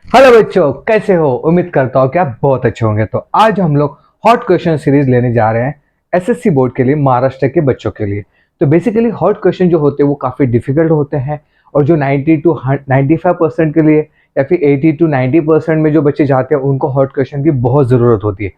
Hello बच्चों, कैसे हो? उम्मीद करता हूँ कि आप बहुत अच्छे होंगे। तो आज हम लोग हॉट क्वेश्चन सीरीज लेने जा रहे हैं एसएससी बोर्ड के लिए, महाराष्ट्र के बच्चों के लिए। तो बेसिकली हॉट क्वेश्चन जो होते हैं वो काफ़ी डिफिकल्ट होते हैं, और जो 90 टू 95% के लिए या फिर 80 टू 90% में जो बच्चे जाते हैं उनको हॉट क्वेश्चन की बहुत ज़रूरत होती है।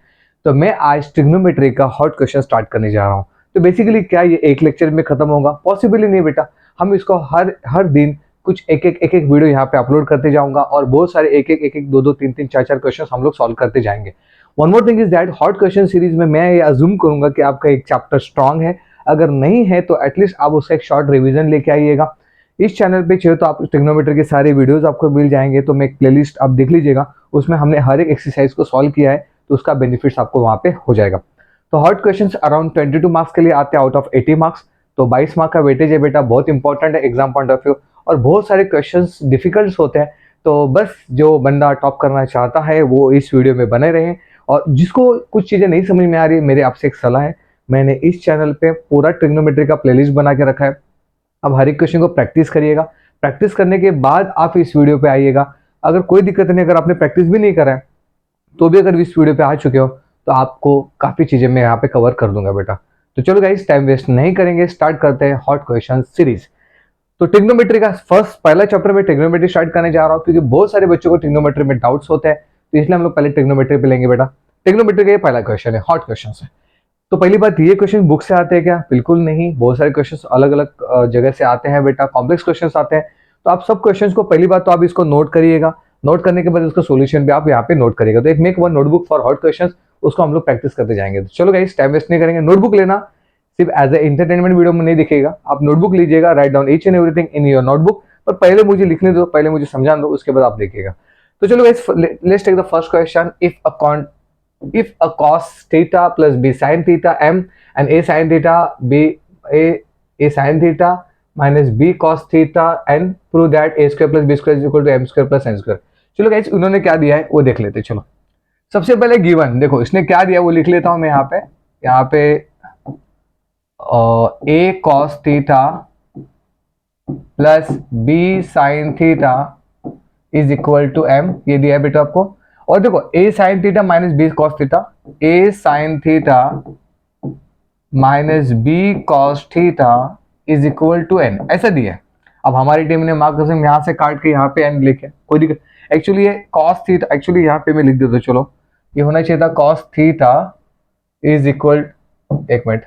तो मैं आज ट्रिग्नोमेट्री का हॉट क्वेश्चन स्टार्ट करने जा रहा हूँ। तो बेसिकली क्या ये एक लेक्चर में खत्म होगा? पॉसिबल ही नहीं बेटा। हम इसको हर हर दिन कुछ एक एक वीडियो यहाँ पे अपलोड करते जाऊंगा, और बहुत सारे एक एक दो दो तीन तीन चार चार क्वेश्चन हम लोग सॉल्व करते जाएंगे। One more thing is that hot question series में मैं ये अज्यूम करूंगा कि आपका एक चैप्टर स्ट्रांग है। अगर नहीं है तो एटलीस्ट आप उसका एक शॉर्ट रिवीजन लेके आइएगा। इस चैनल पे चाहिए तो आप ट्रिग्नोमेट्री के सारे वीडियोस आपको मिल जाएंगे। तो मैं एक प्लेलिस्ट आप देख लीजिएगा, उसमें हमने हर एक एक्सरसाइज को सॉल्व किया है, तो उसका बेनिफिट्स आपको वहाँ पे हो जाएगा। तो हॉट क्वेश्चन अराउंड 22 मार्क्स के लिए आते हैं आउट ऑफ 80 मार्क्स। तो 22 मार्क का वेटेज है बेटा, बहुत इंपॉर्टेंट है एग्जाम पॉइंट ऑफ व्यू। और बहुत सारे क्वेश्चंस डिफिकल्ट होते हैं। तो बस जो बंदा टॉप करना चाहता है वो इस वीडियो में बने रहे। और जिसको कुछ चीज़ें नहीं समझ में आ रही, मेरे आपसे एक सलाह है। मैंने इस चैनल पे पूरा ट्रिग्नोमेट्री का प्लेलिस्ट बना के रखा है। अब हर एक क्वेश्चन को प्रैक्टिस करिएगा। प्रैक्टिस करने के बाद आप इस वीडियो पे आइएगा। अगर कोई दिक्कत नहीं, अगर आपने प्रैक्टिस भी नहीं करा है तो भी अगर इस वीडियो पे आ चुके हो तो आपको काफ़ी चीज़ें मैं यहाँ पे कवर कर दूंगा बेटा। तो चलो गाइस, टाइम वेस्ट नहीं करेंगे, स्टार्ट करते हैं हॉट क्वेश्चन सीरीज। तो ट्रिग्नोमेट्री का पहला चैप्टर में ट्रिग्नोमेट्री स्टार्ट करने जा रहा हूँ, क्योंकि बहुत सारे बच्चों को ट्रिग्नोमेट्री में डाउट्स होते हैं। तो इसलिए हम लोग पहले ट्रिग्नोमेट्री पे लेंगे बेटा। ट्रिग्नोमेट्री का ये पहला क्वेश्चन है, हॉट क्वेश्चन है। तो पहली बात, ये क्वेश्चन बुक से आते हैं क्या? बिल्कुल नहीं। बहुत सारे क्वेश्चन अलग अलग जगह से आते हैं बेटा, कॉम्प्लेक्स क्वेश्चन आते हैं। तो आप सब क्वेश्चन को पहली बात तो आप इसको नोट करिएगा। नोट करने के बाद इसका सोल्यूशन भी आप यहाँ पे नोट करिएगा। तो एक make one notebook for hot question, उसको हम लोग प्रैक्टिस करते जाएंगे। तो चलो गाइस, टाइम वेस्ट नहीं करेंगे। नोटबुक लेना सिर्फ एज ए एंटरटेनमेंट वीडियो में नहीं दिखेगा, आप नोटबुक लीजिएगा, write down each and everything in your notebook. पर पहले मुझे लिखने दो, पहले मुझे समझा दो, उसके बाद आप देखिएगा। तो चलो guys, let's take the first question. if a cos theta plus b sin theta m and a sin theta a sin theta minus b cos theta n, prove that a square plus b square is equal to m square plus n square। चलो guys, उन्होंने क्या दिया है वो देख लेते। चलो सबसे पहले गिवन देखो, इसने क्या दिया वो लिख लेता हूं मैं यहाँ पे a cos theta plus b sin theta is equal to m, ये दिया है बेटा आपको। और देखो a sin theta minus b cos theta, a sin theta minus b cos theta is equal to n, ऐसा दिया है। अब हमारी टीम ने मार्क कसम यहाँ से काट के यहाँ पे n लिखे, कोई दिक्कत। एक्चुअली ये cos थीटा, एक्चुअली यहाँ पे मैं लिख देता हूँ। चलो ये होना चाहिए था cos थीटा इज इक्वल, एक मिनट,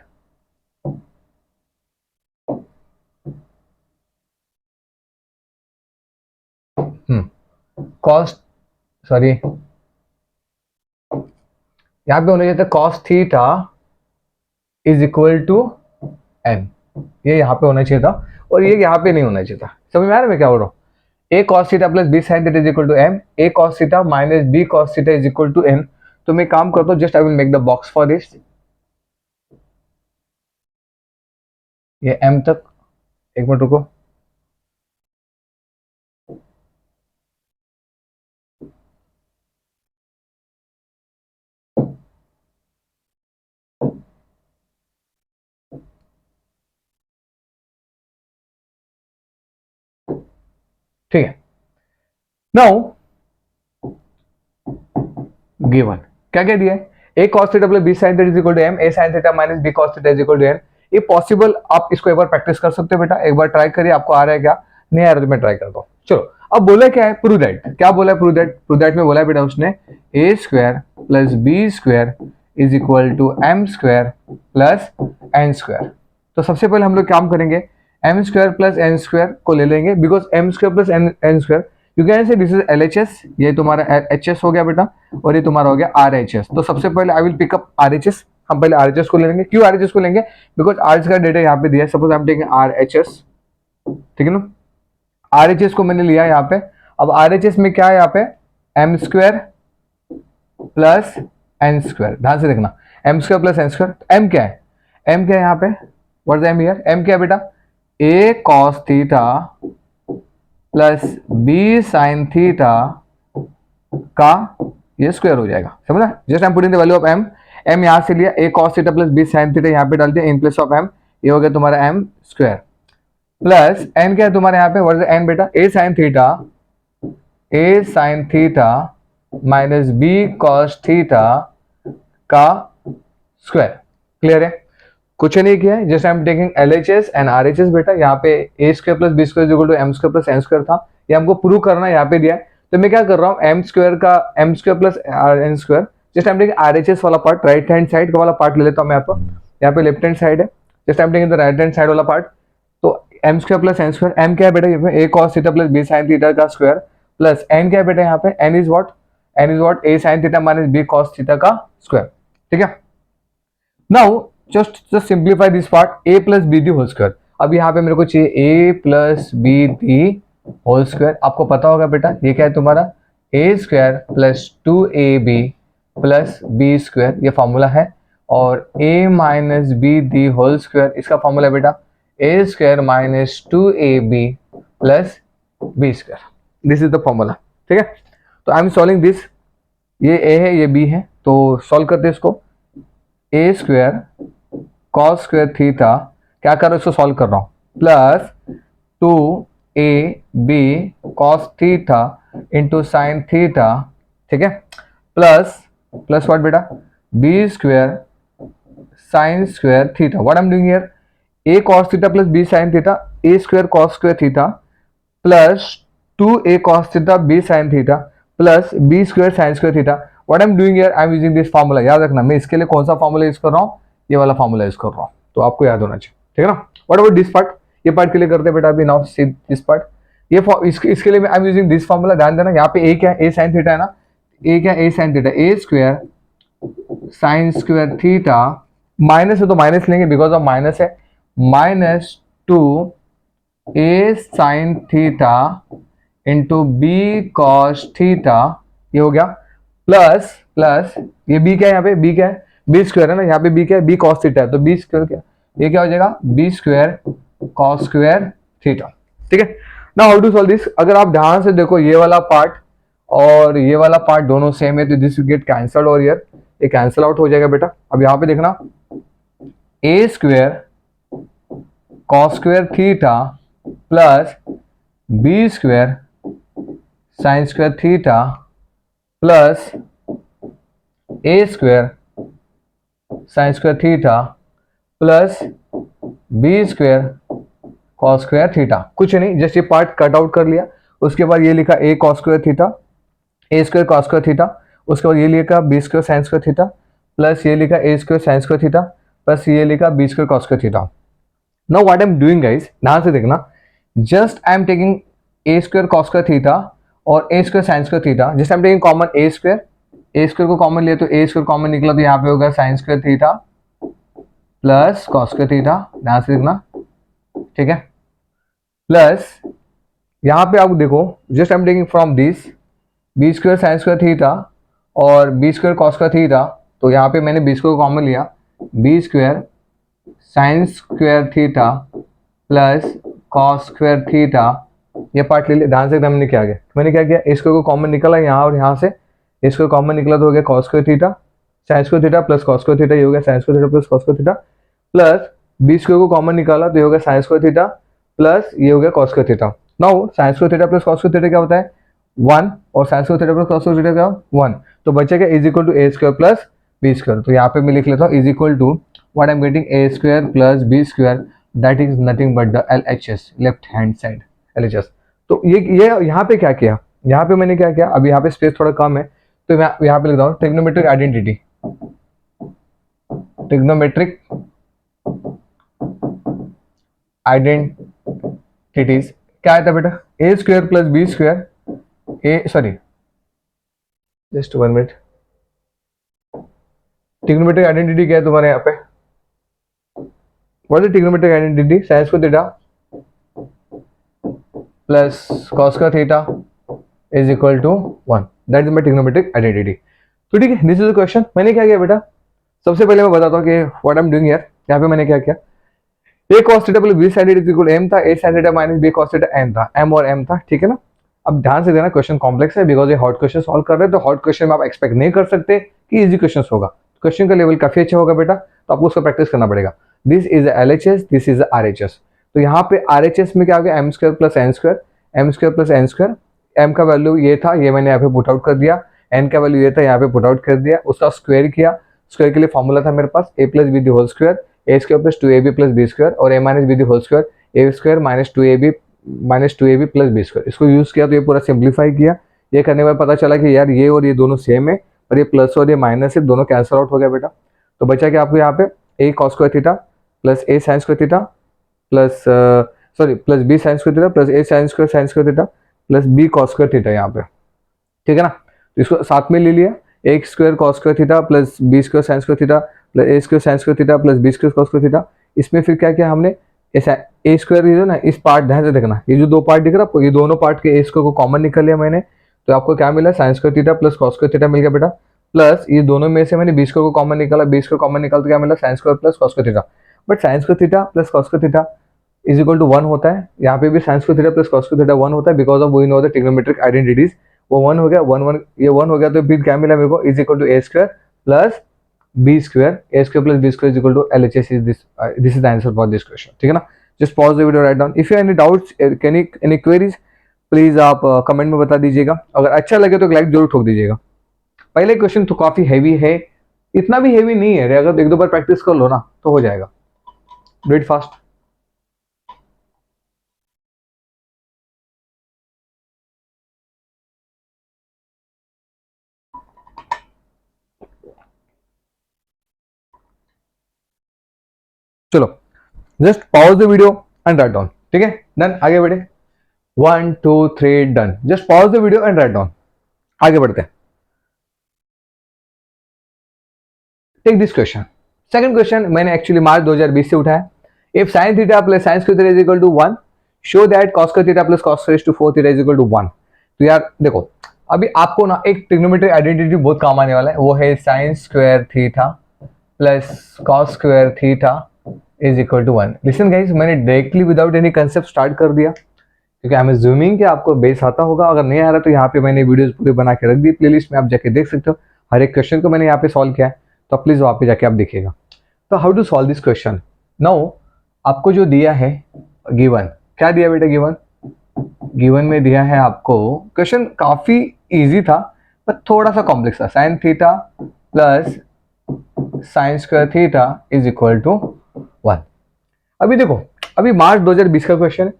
cos, सॉरी, यहाँ पे होना चाहिए था cos theta is equal to n, ये यहाँ पे होना चाहिए था, और ये यहाँ पे नहीं होना चाहिए था। समझ में आ रहा है मैं क्या बोल रहा हूँ? A cos theta plus b sine theta is equal to m, a cos theta minus b cos theta is equal to n. तो मैं काम करता हूँ, just I will make the box for this, ये एम तक। एक minute रुको, ठीक है। नाउ गिवन क्या क्या दिया है? A cos theta plus b sine theta is equal to m, a sine theta minus b cos theta is equal to n. ये पॉसिबल, आप इसको एक बार प्रैक्टिस कर सकते हो बेटा, एक बार ट्राई करिए, आपको आ रहा है क्या? नहीं आ रहा तो मैं ट्राई करता हूँ। चलो अब बोला क्या है? Prove that. क्या बोला है? प्रूव दैट में बोला है बेटा उसने a square plus b square is equal to m square plus n square. तो सबसे पहले हम लोग काम करेंगे, m square plus n square को ले लेंगे, because m square plus n square you can say this is LHS, ये तुम्हारा HS हो गया बेटा, और ये तुम्हारा हो गया RHS। तो सबसे पहले आई विल पिकअप RHS, हम पहले RHS को ले लेंगे। क्यों RHS को लेंगे? बिकॉज RHS का डेटा यहाँ पे दिया है। Suppose I am taking RHS, ठीक है ना? RHS को मैंने लिया यहाँ पे। अब RHS में क्या है यहाँ पे? M square plus n square, ध्यान से देखना, m square plus n square. M क्या है? एम क्या है यहाँ पे? What is m here? M क्या है बेटा? A cos theta plus b sine theta का ये स्क्वायर हो जाएगा, समझा? Just I am putting the value of m. M यहाँ से लिया, a cos theta plus b sine theta यहाँ पे डाल दिया इन प्लेस ऑफ एम, ये हो गया तुम्हारा एम स्क्वायर। प्लस एन क्या है तुम्हारे यहाँ पे? व्हाट इज एन बेटा? A sine theta a sine theta minus b cos theta का स्क्वायर। क्लियर है? कुछ नहीं किया है, जैसे I am taking LHS and RHS बेटा। यहाँ पे a square plus b square equal to m square plus n square था, ये हमको प्रूव करना है, यहाँ पे दिया है। तो मैं क्या कर रहा हूँ, m square plus n square, just I am taking RHS वाला पार्ट, राइट हैंड साइड वाला पार्ट ले लेता हूँ मैं यहाँ पे लेफ्ट हैंड साइड है, just I am taking the right hand side वाला पार्ट। तो m square plus n square, m क्या है बेटा, a cos theta plus b sine theta का स्क्वायर, प्लस एन क्या है बेटा यहाँ पे, n is what A sine theta minus b cos theta का स्क्वायर। ठीक है, now just simplify this part, a plus b the whole square. अब यहाँ पे मेरे को चाहिए a plus b the whole square. आपको पता होगा बेटा ये क्या है तुम्हारा, a square plus 2ab plus b square, ये फॉर्मूला है। और a minus b the whole square, इसका फॉर्मूला है बेटा a square minus 2ab plus b square. This is the formula. ठीक है, तो आई एम सॉल्विंग दिस, ये a है ये b है, तो सॉल्व करते हैं इसको। A square cos square theta, क्या कर रहा हूँ इसको सॉल्व कर रहा हूँ, plus 2ab cos theta into sine theta. ठीक है, प्लस व्हाट बेटा, b square sine square theta. What I am doing here, a cos theta plus b sine theta, a square cos square theta plus 2a cos theta b sine theta plus b square sine square theta. What I am doing here, I am using this formula. याद रखना मैं इसके लिए कौन सा formula use कर रहा हूँ, ये वाला फार्मूला यूज कर रहा हूँ, तो आपको याद होना चाहिए। ठीक है ना, व्हाट अबाउट दिस पार्ट, ये पार्ट के लिए करते हैं बेटा अभी। नाउ सी दिस पार्ट, ये इसके लिए I am using this formula. ध्यान देना यहाँ पे ए क्या है, ए साइन थीटा है ना, ए क्या a sine theta, a square sine square theta, minus है तो माइनस लेंगे बिकॉज ऑफ माइनस है, minus 2a sine theta into b cos theta, ये हो गया, प्लस ये b क्या है, यहाँ पे b क्या है, बी स्क्वायर है ना, यहाँ पे b क्या है, b कॉस थीटा है, तो बी स्क्वायर क्या, ये क्या हो जाएगा, b square cos square theta. ठीक है, now how to solve this. अगर आप ध्यान से देखो ये वाला पार्ट और ये वाला पार्ट दोनों सेम है, तो दिस विल गेट कैंसल्ड और ये कैंसल आउट हो जाएगा बेटा। अब यहाँ पे देखना, a square cos square theta plus b square sine square theta plus a square sine square theta plus b square cos square theta. कुछ नहीं, जस्ट ये पार्ट कट आउट कर लिया, उसके बाद ये लिखा a cos square theta, a square cos square theta, उसके बाद ये लिखा b square sine square theta plus ये लिखा a square sine square theta plus ये लिखा b square cos square theta. Now what I am doing guys, ध्यान से देखना, just I am taking a square cos square theta और a square sine square theta, just I am taking common a square को common लिया तो ए square common निकला, तो यहाँ पे होगा sign square theta plus cos square theta. ध्यान से देखना, ठीक है, प्लस यहाँ पे आप देखो, just I am taking from this b square sine square theta और b square cos square theta, तो यहाँ पे मैंने बी स्क्वायर को कॉमन लिया, b square sine square theta plus cos square theta, ये पार्ट ले लिया। ध्यान से हमने क्या किया, मैंने क्या किया, ए स्क्वायर को कॉमन निकला यहाँ और यहाँ से, ए स्क्वायर कॉमन निकला तो हो गया cos square theta sine square theta plus cos square theta, ये हो गया sine square theta plus cos square theta, plus b square को कॉमन निकाला तो ये हो गया साइन स्क्वायर थीटा प्लस ये हो गया cos square theta. Now sine square theta plus cos square theta क्या होता है 1 और sine square theta plus cos square theta क्या 1, तो बचेगा is equal to a square plus b square. तो यहाँ पे मैं लिख लेता हूँ is equal to what I am getting a square plus b square, that is nothing but the LHS, left hand side LHS। तो ये यहाँ पे क्या किया, यहाँ पे मैंने क्या किया, अभी यहाँ पे स्पेस थोड़ा कम है तो मैं यहाँ पे लिख रहा हूँ ट्रिग्नोमेट्रिक आइडेंटिटी, ट्रिग्नोमेट्रिक आइडेंटिटीज क्या आता है बेटा, a square plus b square, just 1 minute, trigonometric identity क्या है तुम्हारे यहाँ पे, what is trigonometric identity, sine square theta plus cos square theta is equal to 1, that is my trigonometric identity. तो ठीक है, दिस इज द क्वेश्चन। मैंने क्या किया बेटा, सबसे पहले मैं बताता हूँ कि what I am doing here. यहाँ पे मैंने क्या किया, a cos theta plus b sin theta equal m था, a sin theta minus b cos theta m था, एम और एम था, ठीक है ना। अब ध्यान से देना, क्वेश्चन कॉम्प्लेक्स है बिकॉज ये हॉट क्वेश्चन सॉल्व कर रहे हैं, तो हॉट क्वेश्चन में आप एक्सपेक्ट नहीं कर सकते कि इजी क्वेश्चन होगा। क्वेश्चन का लेवल काफी अच्छा होगा बेटा, तो आपको उसका प्रैक्टिस करना पड़ेगा। This is LHS, this is RHS। तो यहाँ पे RHS में क्या आ गया, m square plus n square, m square plus n square, m का वैल्यू ये था, ये मैंने यहाँ पे पुट आउट कर दिया, n का वैल्यू ये था, यहाँ पे पुट आउट कर दिया, उसका स्क्वायर किया। स्क्वायर के लिए फॉर्मूला था मेरे पास a plus b the whole square, a square plus 2ab plus b square, और a minus b the whole square, a square minus two a b plus b square. इसको use किया तो ये पूरा सिंप्लीफाई किया। ये करने के बाद पता चला कि यार ये और ये दोनों सेम है, और ये प्लस और ये माइनस है, दोनों कैंसल आउट हो गया बेटा। तो बचा कि आपको यहाँ पे a cos square theta plus a sin square theta plus plus b sin square theta plus a sin square theta plus b cos square theta यहाँ पे, ठीक है ना। तो इसको साथ में ले लिया, a square cos square theta plus b square sin square theta plus a square sin square theta plus b square cos square theta. इसमें फिर क्या किया हमने, ए स्क्वायर जो ना, इस पार्ट ध्यान से देखना, ये जो दो पार्ट दिख रहा है आपको, ये दोनों पार्ट के ए स्क्वायर को कॉमन निकल लिया मैंने, तो आपको क्या मिला, sine square theta plus cos square theta मिल गया बेटा। प्लस ये दोनों में से मैंने बी स्क्वायर को कॉमन निकाला, बी स्क्वायर कॉमन निकाल तो क्या मिला, sine square plus cos square theta. But sine square theta plus cos square theta is equal to 1 होता है, यहाँ पे भी sine square theta plus cos square theta 1 होता है, because of we know the trigonometric identities. वो 1 हो गया, 1 ये 1 हो गया, तो फिर क्या मिला मेरे को, is equal to a square plus b square, a square plus b square is equal to LHS। Is this is the answer for this question, ठीक है ना। Just pause the video, write down. If you any doubts, any queries, please आप comment में बता दीजिएगा। अगर अच्छा लगे तो लाइक जरूर ठोक दीजिएगा। पहले क्वेश्चन तो काफी हैवी है, इतना भी हैवी नहीं है, अगर एक दो बार प्रैक्टिस कर लो ना तो हो जाएगा। Read fast. चलो just pause the video and write down, ठीक है, डन। आगे बढ़े, 1 2 3 done. Just pause the video and write down. आगे बढ़ते हैं। Take this question, second question मैंने एक्चुअली मार्च 2020 से उठाया। If sine theta plus sine square theta is equal to 1, show that cos square theta plus cos square to 4 theta is equal to 1। तो यार देखो, अभी आपको ना एक ट्रिग्नोमेट्रिक आइडेंटिटी बहुत काम आने वाला है, वो है sine square theta plus cos square theta is equal to 1। Listen guys, मैंने directly without any concept start कर दिया, क्योंकि आई एम अज्यूमिंग कि आपको बेस आता होगा। अगर नहीं आ रहा तो यहाँ पे मैंने वीडियोस पूरे बना के रख दी प्लेलिस्ट में, आप जाके देख सकते हो। हर एक क्वेश्चन को मैंने यहाँ पे सॉल्व किया है, तो प्लीज वहाँ पे जाके आप देखिएगा। तो how to solve this question now. आपको जो दिया है गिवन, क्या दिया बेटा, गिवन में दिया है आपको, क्वेश्चन काफी इजी था पर थोड़ा सा कॉम्प्लेक्स था। Sine theta plus sine square theta is equal to 1। अभी देखो, अभी मार्च 2020 का क्वेश्चन है,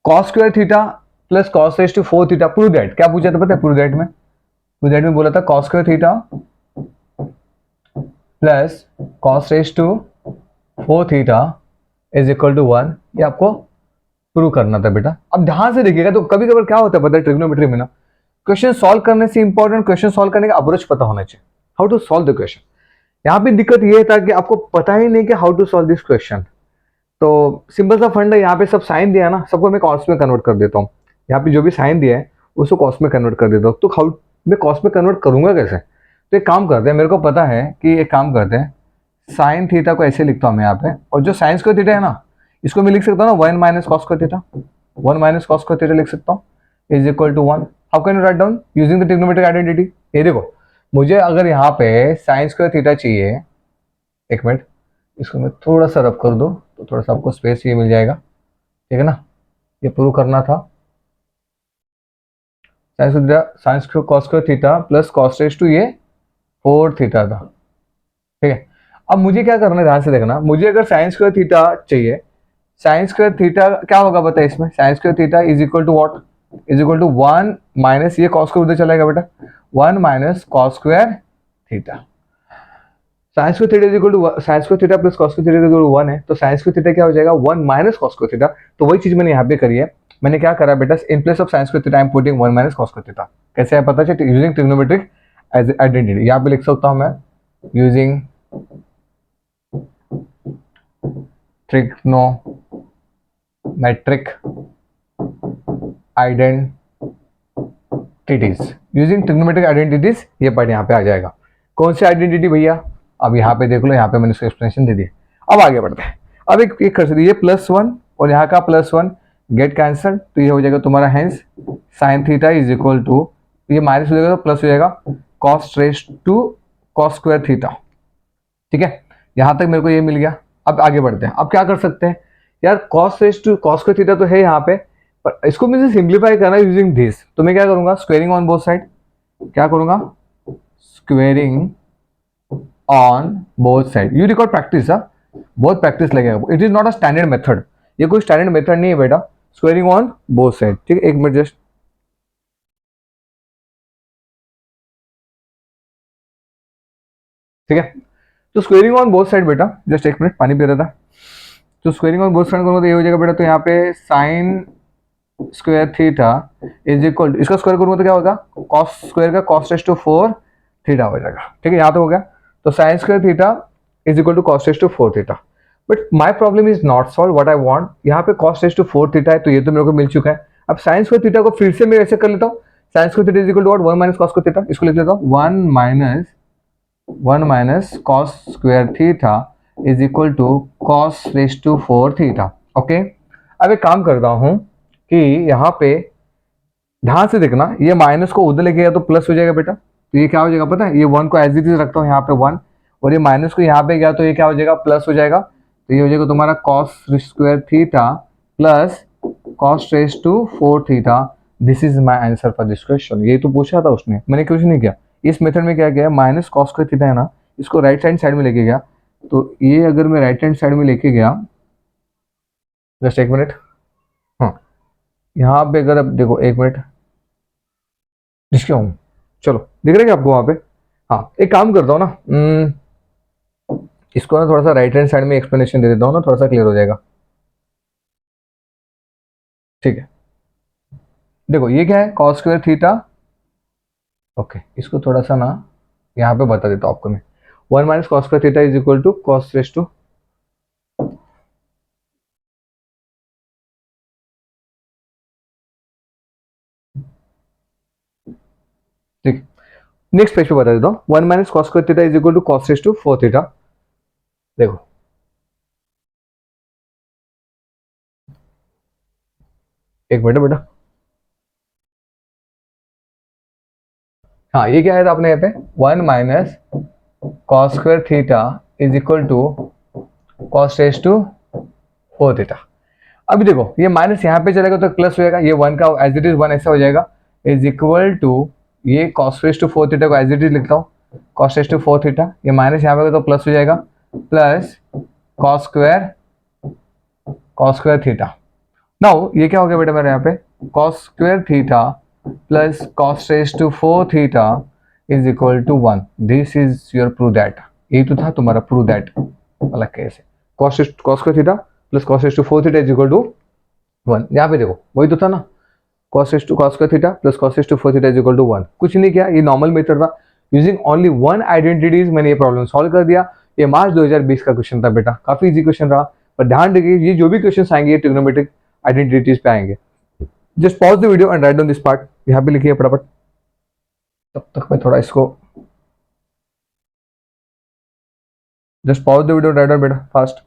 cos square theta plus cos raise to 4 theta, prove that. क्या पूछा था पता है, प्रूव दैट में बोला था cos square theta plus cos raise to 4 theta is equal to 1। ये आपको प्रूव करना था बेटा। अब ध्यान से देखिएगा, तो कभी कभी क्या होता है पता है ट्रिग्नोमेट्री में ना, क्वेश्चन सॉल्व करने से इंपॉर्टेंट क्वेश्चन सॉल्व करने का अप्रोच पता होना चाहिए, how to solve the question. यहाँ पे दिक्कत ये था कि आपको पता ही नहीं कि how to solve this question. तो सिंपल सा फंड है, यहाँ पे सब साइन दिया ना, सबको मैं कॉस में कन्वर्ट कर देता हूँ। यहाँ पे जो भी साइन दिया है उसको कॉस में कन्वर्ट कर देता हूँ। तो हाउ मैं कॉस में कन्वर्ट करूंगा कैसे, तो एक काम करते हैं, मेरे को पता है कि एक काम करते हैं, साइन थीटा को ऐसे लिखता हूँ मैं यहाँ पे, और जो साइन स्क्वायर थीटा है ना, इसको मैं लिख सकता हूँ ना 1 minus cos square theta, 1 minus cos square theta लिख सकता हूँ, is equal to 1। How can you write down using the trigonometric identity. ये देखो, मुझे अगर यहाँ पे साइन स्क्वायर थीटा चाहिए, एक मिनट इसको मैं थोड़ा सा रब कर दूं तो थोड़ा सा आपको स्पेस ये मिल जाएगा, ठीक है ना। ये प्रूव करना था, sine square cos square theta plus cos raise to ये 4 थीटा था, ठीक है। अब मुझे क्या करना है, ध्यान से देखना, मुझे अगर साइन स्क्वायर थीटा चाहिए, साइन स्क्वायर थीटा क्या होगा पता है इसमें, sine square theta is equal to what, is equal to 1 minus ये कॉस स्क्वायर उधर चलाएगा बेटा, 1 minus cos square theta. Sine square theta is equal to sine square theta plus cos square theta is equal to 1 है, तो sine square theta क्या हो जाएगा 1 minus cos square theta. तो वही चीज मैंने यहाँ पे करी है। मैंने क्या करा बेटा, in place of sine square theta I am putting 1 minus cos square theta. कैसे है पता चले, यूजिंग ट्रिग्नोमेट्रिक आइडेंटिटी। यहाँ पे लिख सकता हूँ मैं using trigonometric identities, using trigonometric identities, ये पार्ट यहाँ पे आ जाएगा। कौन सी आइडेंटिटी भैया, अब यहाँ पे देख लो, यहाँ पे मैंने इसको एक्सप्लेनेशन दे दी। अब आगे बढ़ते हैं। अब एक कर सकते, ये +1 और यहाँ का +1 गेट कैंसल, तो ये हो जाएगा तुम्हारा hence sine theta is equal to, ये माइनस हो जाएगा तो प्लस हो जाएगा cos raise to cos square theta, ठीक है। यहाँ तक मेरे को ये मिल गया। अब आगे बढ़ते हैं। अब क्या कर सकते हैं यार, cos raise to cos square theta तो है यहाँ पे, पर इसको मुझे सिंप्लीफाई करना यूजिंग दिस, तो मैं क्या करूंगा, स्क्वेयरिंग ऑन बोथ साइड, क्या करूंगा, squaring on both side. You record practice, बहुत प्रैक्टिस लगेगा, it is not a standard method, ये कोई स्टैंडर्ड मेथड नहीं है बेटा, स्क्वेयरिंग ऑन बोथ साइड। ठीक है, एक मिनट जस्ट, ठीक है। तो स्क्वेयरिंग ऑन बोथ साइड बेटा, जस्ट एक मिनट पानी पी रहा था। तो स्क्वेयरिंग ऑन बोथ साइड करूंगा तो ये हो जाएगा बेटा, तो यहाँ पे sine square theta is equal to, इसका स्क्वायर करूंगा तो क्या होगा, कॉस स्क्वायर का कॉस रेस टू 4 थीटा हो जाएगा। ठीक है, यहाँ तो हो गया। तो sine square theta is equal to cos raise to 4 theta. But my problem is not solve what I want. यहाँ पे कॉस रेस टू 4 थीटा है, तो ये तो मेरे को मिल चुका है। अब साइन स्क्वायर थीटा को फिर से मैं ऐसे कर लेता हूँ, sine square theta is equal to what, 1 minus cos square theta, इसको लिख लेता हूँ, 1 minus cos square theta is equal to cos raise to 4 theta. Okay, अब एक काम करता हूँ कि यहाँ पे ध्यान से देखना, ये माइनस को उधर लेके गया तो प्लस हो जाएगा बेटा, तो ये क्या हो जाएगा पता है, ये 1 को एज इट इज रखता हूँ यहाँ पे 1, और ये माइनस को यहाँ पे गया तो ये क्या हो जाएगा, प्लस हो जाएगा। तो ये हो जाएगा तुम्हारा cos square theta plus cos raise to 4 theta. This is my answer for this question. ये तो पूछा था उसने, मैंने कुछ नहीं किया। इस मेथड में क्या किया, माइनस कॉस स्क्वायर थीटा है ना, इसको राइट हैंड साइड में लेके गया, तो ये अगर मैं राइट हैंड साइड में लेके गया, जस्ट एक मिनट, हाँ यहाँ पे अगर अब देखो, एक मिनट, जिसके हूँ, चलो दिख रहा है क्या आपको वहां पे। हाँ, एक काम करता हूँ ना, इसको ना थोड़ा सा राइट हैंड साइड में एक्सप्लेनेशन दे देता हूँ ना, थोड़ा सा क्लियर हो जाएगा। ठीक है, देखो ये क्या है, कॉस स्क्वायर थीटा। ओके, इसको थोड़ा सा ना यहाँ पे बता देता हूँ आपको मैं, 1 minus cos square theta is equal to cos raise to, ठीक, नेक्स्ट पेज पे बता देता हूँ, 1 minus cos square theta is equal to cos raise to 4 theta. देखो एक मिनट बेटा, हाँ ये क्या है था आपने यहाँ पे, 1 minus cos square theta is equal to cos raise to 4 theta. अभी देखो ये माइनस यहाँ पे चलेगा तो प्लस हो जाएगा, ये 1 का एज इट इज 1 ऐसा हो जाएगा, इज इक्वल टू, ये कॉस रेस टू 4 थीटा को एज इट इज लिखता हूँ, कॉस रेस टू 4 थीटा, ये माइनस यहाँ पे तो प्लस हो जाएगा, plus cos square theta. Now ये क्या हो गया बेटा मेरे यहाँ पे, cos square theta plus cos raise to 4 theta is equal to 1। This is your prove that, ये तो था तुम्हारा प्रूव दैट वाला केस है, cos square theta plus cos raise to 4 theta is equal to 1। यहाँ पे देखो वही तो था ना, cos raise to cos square theta plus cos raise to 4 theta is equal to 1। कुछ नहीं किया, ये नॉर्मल मेथड था, यूजिंग ओनली वन आइडेंटिटीज मैंने ये प्रॉब्लम सॉल्व कर दिया। ये मार्च 2020 का क्वेश्चन था बेटा, काफी इजी क्वेश्चन रहा, पर ध्यान रखिए ये जो भी क्वेश्चन आएंगे ये ट्रिग्नोमेट्रिक आइडेंटिटीज पे आएंगे। Just pause the video and write down this part, यहाँ पे लिखिए फटाफट, तब तक मैं थोड़ा इसको, just pause the video, write down बेटा फास्ट।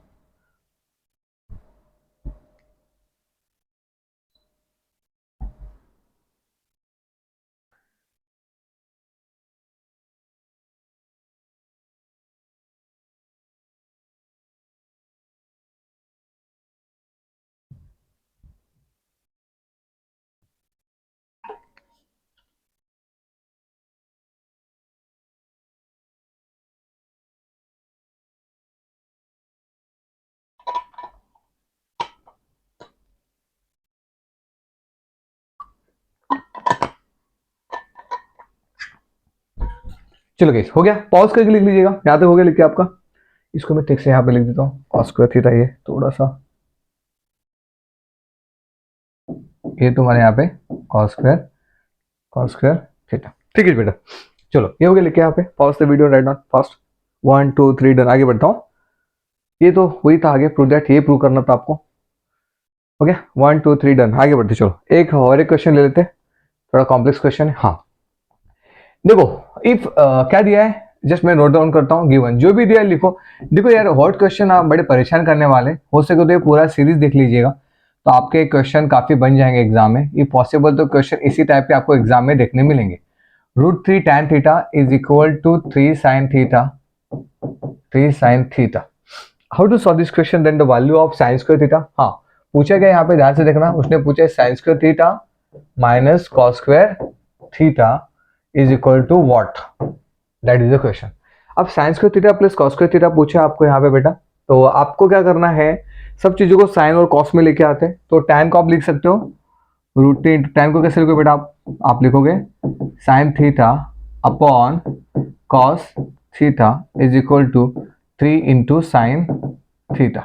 चलो गाइस हो गया, पॉज करके लिख लीजिएगा, यहाँ तक हो गया लिख के आपका। इसको मैं ठीक से यहाँ पे लिख देता हूँ, cos स्क्वायर थीटा, ये थोड़ा सा, ये तुम्हारे यहाँ पे cos स्क्वायर थीटा, ठीक है बेटा। चलो ये हो गया लिख के यहाँ पे, pause the video, right not fast, 1 2 3 done, आगे बढ़ता हूँ। ये तो वही था, आगे प्रूव दैट, ये प्रूव करना था आपको। ओके 1 2 3 डन, आगे बढ़ते। चलो एक और एक क्वेश्चन ले लेते हैं, थोड़ा कॉम्प्लेक्स क्वेश्चन है। हाँ देखो, इफ क्या दिया है, जस्ट मैं नोट डाउन करता हूँ, गिवन जो भी दिया है लिखो। देखो यार हॉट क्वेश्चन आप बड़े परेशान करने वाले, हो सके तो ये पूरा सीरीज देख लीजिएगा, तो आपके क्वेश्चन काफी बन जाएंगे एग्जाम में। ये पॉसिबल तो क्वेश्चन इसी टाइप के आपको एग्जाम में देखने मिलेंगे। √3 tan theta is equal to 3 sin theta. How to solve this question, then the value of sin square theta. हाँ पूछा गया यहाँ पे, ध्यान से देखना, उसने पूछा sine square theta minus cos square theta is equal to what, that is the question. अब sine square theta plus cos square theta पूछा आपको यहाँ पे बेटा, तो आपको क्या करना है, सब चीजों को साइन और कॉस में लेके आते हैं। तो टैन को आप लिख सकते हो रूट थ्री, टैन को कैसे लिखोगे बेटा, आप लिखोगे sine theta upon cos theta is equal to 3 into sine theta.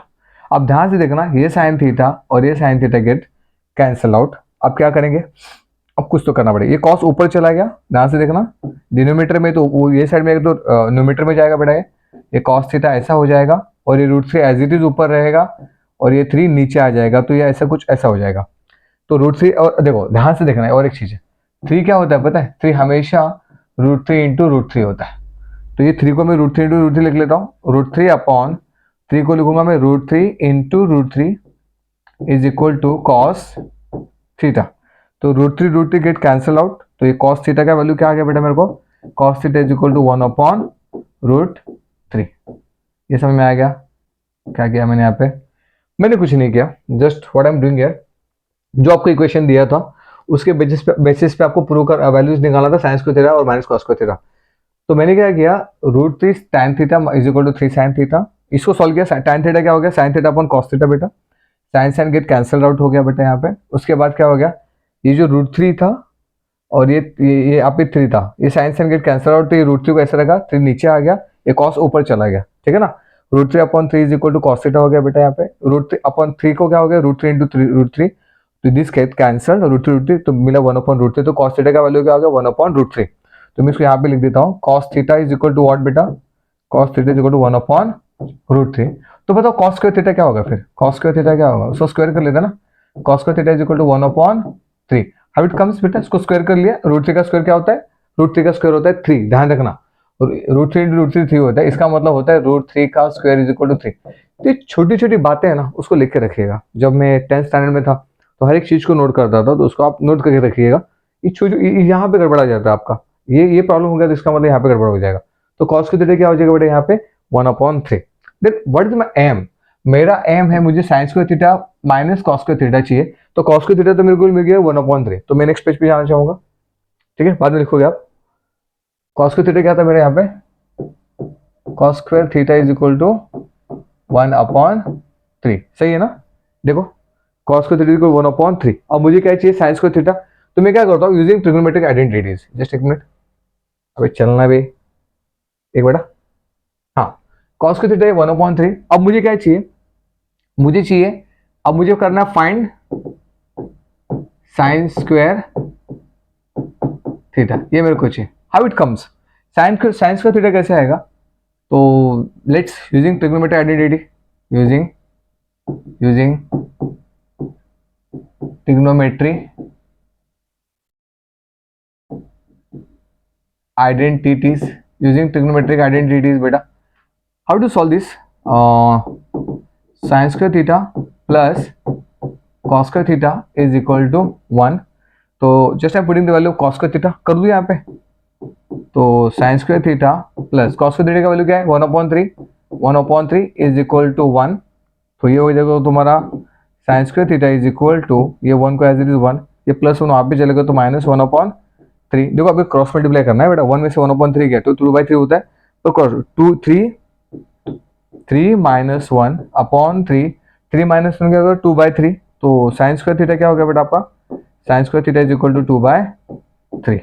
अब ध्यान से देखना, ये साइन थीटा और ये sine theta get cancel out. अब क्या करेंगे, अब कुछ तो करना पड़ेगा, ये कॉस ऊपर चला गया, ध्यान से देखना, डिनोमीटर में तो वो ये साइड में एक तो न्यूमीटर में जाएगा बेटा, ये कॉस थीटा ऐसा हो जाएगा और ये root three as it is ऊपर रहेगा और ये 3 नीचे आ जाएगा, तो ये ऐसा कुछ ऐसा हो जाएगा। तो रूट थ्री, और देखो ध्यान से देखना है, और एक चीज है, 3 क्या होता है पता है, 3 हमेशा root three into root three होता है। तो ये 3 को मैं root three into root three लिख लेता हूँ, रूट थ्री अपॉन 3 को लिखूंगा मैं root three into root three is equal to cos theta. तो root three get cancel out, तो ये कॉस थीटा का वैल्यू क्या आ गया बेटा मेरे को, cos theta is equal to 1 upon root three. ये समझ में आ गया क्या किया मैंने यहाँ पे, मैंने कुछ नहीं किया, just what I am doing here, जो आपको इक्वेशन दिया था उसके बेसिस पे आपको प्रूव कर वैल्यूज निकालना था, साइन स्क्वायर थीटा और माइनस कॉस स्क्वायर थीटा। तो मैंने क्या किया, root three tan theta is equal to 3 sine theta, इसको सॉल्व किया, टैन थीटा क्या हो गया, sine theta upon cos theta बेटा, sine sine get cancel out हो गया बेटा यहाँ पे। उसके बाद क्या हो गया, ये जो रूट थ्री था और ये आप ही 3 था, ये sine sine get cancel out, तो ये रूट थ्री को ऐसा रखा, 3 नीचे आ गया, ये कॉस ऊपर चला गया, ठीक है ना। Root three upon 3 is equal to cos theta हो गया बेटा यहाँ पे, रूट थ्री अपॉन 3 को क्या हो गया, root three into root three, तो this get cancel, root three तो मिला 1 अपॉन रूट थ्री, तो कॉस थीटा का वैल्यू क्या हो गया 1 अपॉन रूट थ्री। तो मैं इसको यहाँ पे लिख देता हूँ, cos theta is equal to what बेटा, cos theta is equal to 1 upon root three. तो बताओ कॉस स्क्वायर थीटा क्या होगा, फिर कॉस स्क्वायर थीटा क्या होगा, उसको स्क्वायर कर लेते ना, cos square theta is equal to 1 upon 3। How it comes बेटा, इसको स्क्वायर कर लिया, रूट थ्री का स्क्वायर क्या होता है, रूट थ्री का स्क्वायर होता है 3, ध्यान रखना, root three into root three 3 होता है, इसका मतलब होता है रूट थ्री का स्क्वायर इज इक्वल टू 3। तो ये छोटी छोटी बातें है ना, उसको लिख के रखिएगा, जब मैं 10th स्टैंडर्ड में था तो हर एक चीज को नोट करता था, तो उसको आप नोट करके रखिएगा। यहाँ पे गड़बड़ा जाता है आपका, ये प्रॉब्लम हो गया, तो इसका मतलब यहाँ पे गड़बड़ हो जाएगा। तो कॉस की थीटा क्या हो जाएगा बेटा यहाँ पे 1 upon 3। Then what is my aim, मेरा एम है मुझे sine square theta minus cos square theta चाहिए, तो कॉस स्क्वायर थीटा तो मेरे को मिल गया 1 अपॉन 3, तो मैं नेक्स्ट पेज पे जाना चाहूंगा, ठीक है, बाद में लिखोगे आप। कॉस स्क्वायर थीटा क्या था मेरे यहाँ पे, cos square theta is equal to 1 upon 3, सही है ना। देखो cos square theta is equal 1 upon 3, अब मुझे क्या चाहिए साइन स्क्वायर थीटा, तो मैं क्या करता हूँ यूजिंग ट्रिग्नोमेट्रिक आइडेंटिटीज, जस्ट एक मिनट, अबे चलना भी एक बेटा, हाँ कॉस स्क्वायर थीटा 1 अपॉन 3। अब मुझे क्या चाहिए, मुझे चाहिए, अब मुझे करना फाइंड साइन स्क्वायर थीटा, ये मेरे को चाहिए। How it comes, sine square theta कैसे आएगा, तो let's using trigonometric identity, using trigonometry identities, using trigonometric identities बेटा। How to solve this, sine square theta plus cos square theta is equal to 1, तो just I am putting the value of cos square theta, कर दूं यहाँ पे, तो sine square theta plus cos square theta का value क्या है 1 upon 3, 1 upon 3 is equal to 1, तो ये हो जाएगा तुम्हारा sine square theta is equal to, ये 1 को एज इट इज 1, ये प्लस 1 आप भी चलेगा तो माइनस 1 अपॉन 3। देखो अभी क्रॉस मल्टीप्लाई करना है बेटा, 1 में से 1 अपॉन 3 गया तो 2/3 होता है, तो क्रॉस 2 3 माइनस 1 अपॉन 3, 3 माइनस 1 क्या होगा 2/3, तो साइन स्क्वायर थीटा क्या हो गया बेटा आपका, sine square theta is equal to 2/3,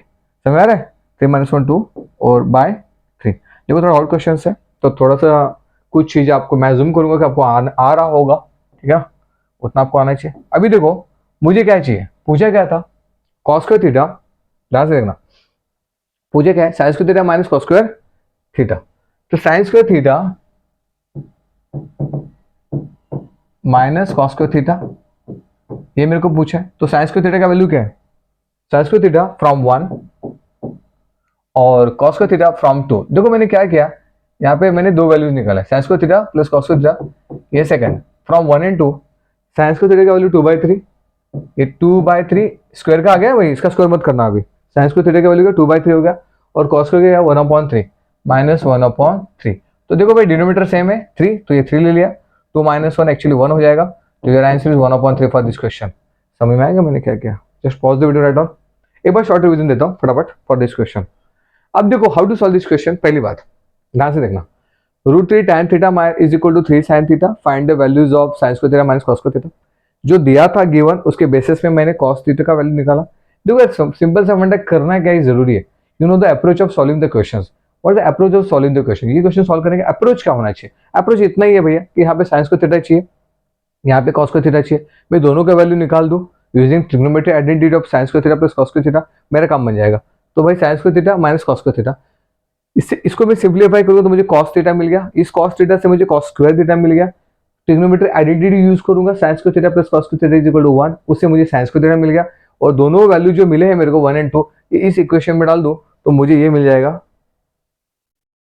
समझ आ रहा है, 3 माइनस 1 2 और बाय 3। देखो थोड़ा और क्वेश्चन है, तो थोड़ा सा कुछ चीज़ आपको मैं जूम करूंगा कि आपको आ रहा होगा, ठीक है, उतना आपको आना चाहिए। अभी देखो मुझे क्या चाहिए, पूछा क्या था कॉस स्क्वायर थीटा, ध्यान से देखना, पूछा क्या है sine square theta minus cos square theta, तो sine square theta minus cos square theta ये मेरे को पूछा है, तो साइन स्क्वायर थीटा का वैल्यू क्या है, साइन स्क्वायर थीटा फ्रॉम 1 और कॉस स्क्वायर थीटा फ्रॉम 2। देखो मैंने क्या किया, यहाँ पे मैंने दो वैल्यूज निकाला, sine square theta plus cos square theta, ये second from 1 and 2, sine square theta का वैल्यू 2/3, ये 2/3 स्क्वायर का आ गया, वही इसका स्क्वायर मत करना, अभी साइन स्क्वायर थीटा का वैल्यू का 2/3 हो गया, और कॉस स्क्वायर का 1/3 माइनस 1/3। तो देखो भाई डिनोमीटर सेम है 3, तो ये 3 ले लिया, 2 माइनस 1 एक्चुअली 1 हो जाएगा, तो your answer is 1/3 for this question. समझ में आएगा मैंने क्या किया? Just pause the video, write down. एक बार शॉर्ट रिवीजन देता हूँ फटाफट फॉर दिस क्वेश्चन। अब देखो how to solve this question. पहली बात ध्यान से देखना, √3 tan theta is equal to 3 sin theta, find the values of sine square theta minus cos square theta. जो दिया था गिवन उसके बेसिस में मैंने कॉस थीटा का वैल्यू निकाला। देखो सिंपल सा फंडा करना क्या ही जरूरी है। You know the approach of solving the questions. What the approach of solving the question? ये क्वेश्चन सॉल्व करने का अप्रोच क्या होना चाहिए? अप्रोच इतना ही है भैया कि यहाँ पे साइन स्क्वायर थीटा चाहिए, यहाँ पे कॉस स्क्वायर थीटा चाहिए, मैं दोनों का वैल्यू निकाल दूं using trigonometric identity of sine square theta plus cos square theta, मेरा काम बन जाएगा। तो भाई sign square theta minus cos square theta, इसको मैं सिंप्लीफाई करूंगा तो मुझे कॉस थीटा मिल गया, इस कॉस थीटा से मुझे कॉस स्क्वायर थीटा मिल गया। ट्रिग्नोमेट्रिक आइडेंटिटी यूज करूंगा, sine square theta plus cos square theta is equal to 1, उससे मुझे साइन स्क्वायर थीटा मिल गया। और दोनों वैल्यू जो मिले हैं मेरे को 1 और 2, इस इक्वेशन में डाल दूं तो मुझे ये मिल जाएगा।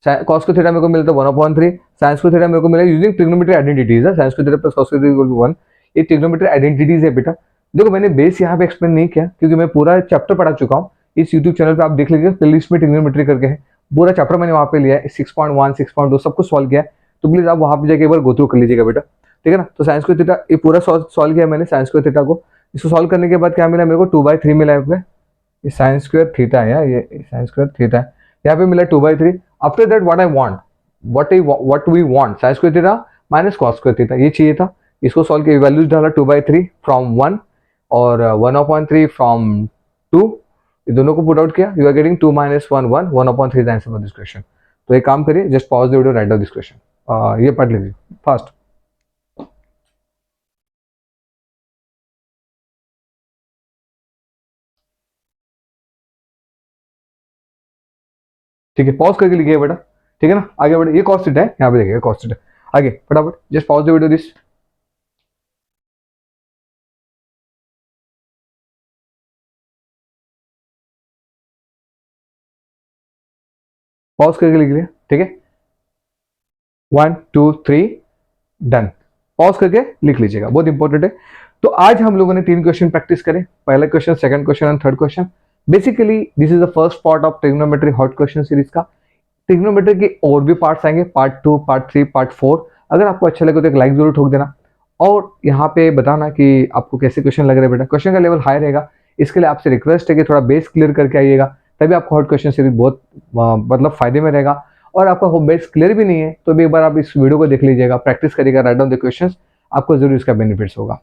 कॉस स्क्वायर थीटा मेरे को मिलता है 1/3, साइन स्क्वायर थीटा मेरे को मिला यूजिंग ट्रिग्नोमेट्रिक आइडेंटिटीज है, sine square theta plus cos square theta equal to 1। ये ट्रिग्नोमेट्रिक आइडेंटिटीज है बेटा। देखो मैंने बेस यहाँ पे एक्सप्लेन नहीं किया क्योंकि मैं पूरा चैप्टर पढ़ा चुका हूँ। इस यूट्यूब चैनल पे आप देख लीजिए, प्लेलिस्ट में ट्रिग्नोमेट्री करके है, पूरा चैप्टर मैंने वहाँ पे लिया है, 6.1 6.2 सब कुछ सॉल्व किया है। तो प्लीज आप वहाँ पे जाके एक बार गो थ्रू कर लीजिएगा बेटा, ठीक है ना। तो साइन स्क्वायर थीटा ये पूरा सॉल्व किया मैंने, साइन स्क्वायर थीटा को। इसको सॉल्व करने के बाद क्या मिला मेरे को? 2/3 मिला है। ये साइन स्क्वायर थीटा है, ये साइन स्क्वायर थीटा है, यहाँ पे मिला 2/3। After that what we want sine square theta minus cos square theta, ये चाहिए था। इसको सॉल्व किया, वैल्यूज डाला 2/3 फ्रॉम 1 और 1/3 फ्रॉम 2, ये दोनों को पुट आउट किया, you are getting 2 - 1 1 1/3 the answer for this question. तो एक काम करिए, just pause the video, write down this question. ये पढ़ लीजिए फास्ट। ठीक है, पॉज करके लिखिए बेटा, ठीक है ना। आगे बढ़े, ये कॉस थीटा है, यहाँ पे देखिए कॉस थीटा। आगे फटाफट just pause the video this. Pause करके लिख लिया, ठीक है। 1 2 3 डन। पॉज करके लिख लीजिएगा, बहुत इंपॉर्टेंट है। तो आज हम लोगों ने 3 क्वेश्चन प्रैक्टिस करे, पहला question, second question and third question. Basically this is the first part of trigonometry hot question series का। ट्रिग्नोमेट्री के और भी पार्ट्स आएंगे, पार्ट 2, पार्ट 3, पार्ट 4। अगर आपको अच्छा लगे तो एक लाइक जरूर ठोक देना और यहाँ पे बताना कि आपको कैसे क्वेश्चन लग रहे हैं बेटा। क्वेश्चन का लेवल हाई रहेगा, इसके लिए आपसे रिक्वेस्ट है कि थोड़ा बेस क्लियर करके आइएगा, तभी आपको हॉट क्वेश्चन सीरीज बहुत मतलब फायदे में रहेगा। और आपका होम बेस क्लियर भी नहीं है तो भी एक बार आप इस वीडियो को देख लीजिएगा, प्रैक्टिस करिएगा, राइट डाउन द क्वेश्चंस, आपको जरूर इसका बेनिफिट्स होगा।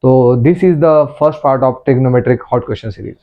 तो this is the first part of trigonometric hot question series.